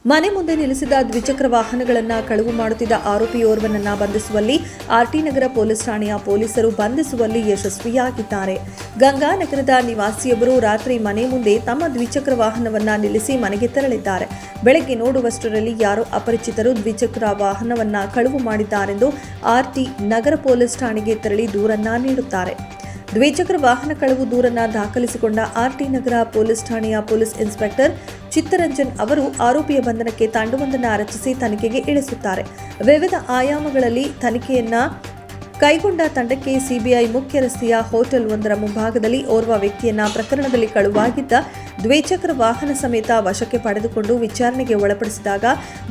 ಮನೆ ಮುಂದೆ ನಿಲ್ಲಿಸಿದ ದ್ವಿಚಕ್ರ ವಾಹನಗಳನ್ನು ಕಳವು ಮಾಡುತ್ತಿದ್ದ ಆರೋಪಿಯೋರ್ವನನ್ನ ಬಂಧಿಸುವಲ್ಲಿ ಆರ್ಟಿ ನಗರ ಪೊಲೀಸ್ ಠಾಣೆಯ ಪೊಲೀಸರು ಬಂಧಿಸುವಲ್ಲಿ ಯಶಸ್ವಿಯಾಗಿದ್ದಾರೆ. ಗಂಗಾನಗರದ ನಿವಾಸಿಯೊಬ್ಬರು ರಾತ್ರಿ ಮನೆ ಮುಂದೆ ತಮ್ಮ ದ್ವಿಚಕ್ರ ವಾಹನವನ್ನ ನಿಲ್ಲಿಸಿ ಮನೆಗೆ ತೆರಳಿದ್ದಾರೆ. ಬೆಳಗ್ಗೆ ನೋಡುವಷ್ಟರಲ್ಲಿ ಯಾರೋ ಅಪರಿಚಿತರು ದ್ವಿಚಕ್ರ ವಾಹನವನ್ನ ಕಳವು ಮಾಡಿದ್ದಾರೆಂದು ಆರ್ಟಿ ನಗರ ಪೊಲೀಸ್ ಠಾಣೆಗೆ ತೆರಳಿ ದೂರನ್ನ ನೀಡುತ್ತಾರೆ. ದ್ವಿಚಕ್ರ ವಾಹನ ಕಳವು ದೂರನ್ನ ದಾಖಲಿಸಿಕೊಂಡ ಆರ್ಟಿ ನಗರ ಪೊಲೀಸ್ ಠಾಣೆಯ ಪೊಲೀಸ್ ಇನ್ಸ್ಪೆಕ್ಟರ್ ಚಿತ್ತರಂಜನ್ ಅವರು ಆರೋಪಿಯ ಬಂಧನಕ್ಕೆ ತಂಡವೊಂದನ್ನು ರಚಿಸಿ ತನಿಖೆಗೆ ಇಳಿಸುತ್ತಾರೆ. ವಿವಿಧ ಆಯಾಮಗಳಲ್ಲಿ ತನಿಖೆಯನ್ನ ಕೈಗೊಂಡ ತಂಡಕ್ಕೆ ಸಿಬಿಐ ಮುಖ್ಯ ರಸ್ತೆಯ ಹೋಟೆಲ್ ಒಂದರ ಮುಂಭಾಗದಲ್ಲಿ ಓರ್ವ ವ್ಯಕ್ತಿಯನ್ನ ಪ್ರಕರಣದಲ್ಲಿ ಕಳುವಾಗಿದ್ದ ದ್ವಿಚಕ್ರ ವಾಹನ ಸಮೇತ ವಶಕ್ಕೆ ಪಡೆದುಕೊಂಡು ವಿಚಾರಣೆಗೆ ಒಳಪಡಿಸಿದಾಗ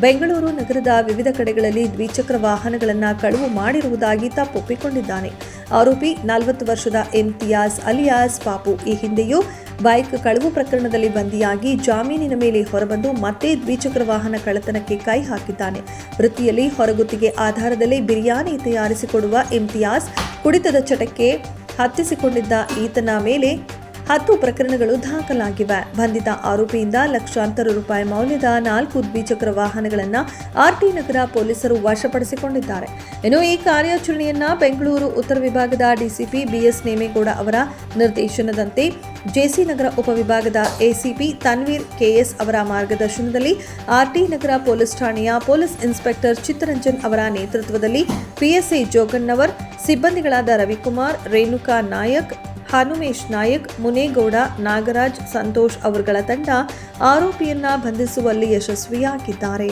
ಬೆಂಗಳೂರು ನಗರದ ವಿವಿಧ ಕಡೆಗಳಲ್ಲಿ ದ್ವಿಚಕ್ರ ವಾಹನಗಳನ್ನು ಕಳುವು ಮಾಡಿರುವುದಾಗಿ ತಪ್ಪೊಪ್ಪಿಕೊಂಡಿದ್ದಾನೆ. ಆರೋಪಿ 40 ವರ್ಷದ ಇಮ್ತಿಯಾಜ್ ಅಲಿಯಾಸ್ ಪಾಪು ಈ ಹಿಂದೆಯೂ ಬೈಕ್ ಕಳವು ಪ್ರಕರಣದಲ್ಲಿ ಬಂಧಿಯಾಗಿ ಜಾಮೀನಿನ ಮೇಲೆ ಹೊರಬಂದು ಮತ್ತೆ ದ್ವಿಚಕ್ರ ವಾಹನ ಕಳ್ಳತನಕ್ಕೆ ಕೈ ಹಾಕಿದ್ದಾನೆ. ವೃತ್ತಿಯಲ್ಲಿ ಹೊರಗುತ್ತಿಗೆ ಆಧಾರದಲ್ಲಿ ಬಿರಿಯಾನಿ ತಯಾರಿಸಿಕೊಡುವ ಇಮ್ತಿಯಾಜ್ ಕುಡಿತದ ಚಟಕ್ಕೆ ಹತ್ತಿಸಿಕೊಂಡಿದ್ದ ಈತನ ಮೇಲೆ 10 ಪ್ರಕರಣಗಳು ದಾಖಲಾಗಿವೆ. ಬಂಧಿತ ಆರೋಪಿಯಿಂದ ಲಕ್ಷಾಂತರ ರೂಪಾಯಿ ಮೌಲ್ಯದ 4 ದ್ವಿಚಕ್ರ ವಾಹನಗಳನ್ನು ಆರ್ಟಿ ನಗರ ಪೊಲೀಸರು ವಶಪಡಿಸಿಕೊಂಡಿದ್ದಾರೆ. ಇನ್ನು ಈ ಕಾರ್ಯಾಚರಣೆಯನ್ನ ಬೆಂಗಳೂರು ಉತ್ತರ ವಿಭಾಗದ ಡಿಸಿಪಿ ಬಿಎಸ್ ನೇಮೇಗೌಡ ಅವರ ನಿರ್ದೇಶನದಂತೆ ಜೆಸಿ ನಗರ ಉಪವಿಭಾಗದ ಎಸಿಪಿ ತನ್ವೀರ್ ಕೆಎಸ್ ಅವರ ಮಾರ್ಗದರ್ಶನದಲ್ಲಿ ಆರ್ಟಿ ನಗರ ಪೊಲೀಸ್ ಠಾಣೆಯ ಪೊಲೀಸ್ ಇನ್ಸ್ಪೆಕ್ಟರ್ ಚಿತ್ತರಂಜನ್ ಅವರ ನೇತೃತ್ವದಲ್ಲಿ ಪಿಎಸ್ಐ ಜೋಗನ್ನವರ್, ಸಿಬ್ಬಂದಿಗಳಾದ ರವಿಕುಮಾರ್, ರೇಣುಕಾ ನಾಯಕ್, ಹನುಮೇಶ್ ನಾಯಕ್, ಮುನೇಗೌಡ, ನಾಗರಾಜ್, ಸಂತೋಷ್ ಅವರುಗಳ ತಂಡ ಆರೋಪಿಯನ್ನ ಬಂಧಿಸುವಲ್ಲಿ ಯಶಸ್ವಿಯಾಗಿದ್ದಾರೆ.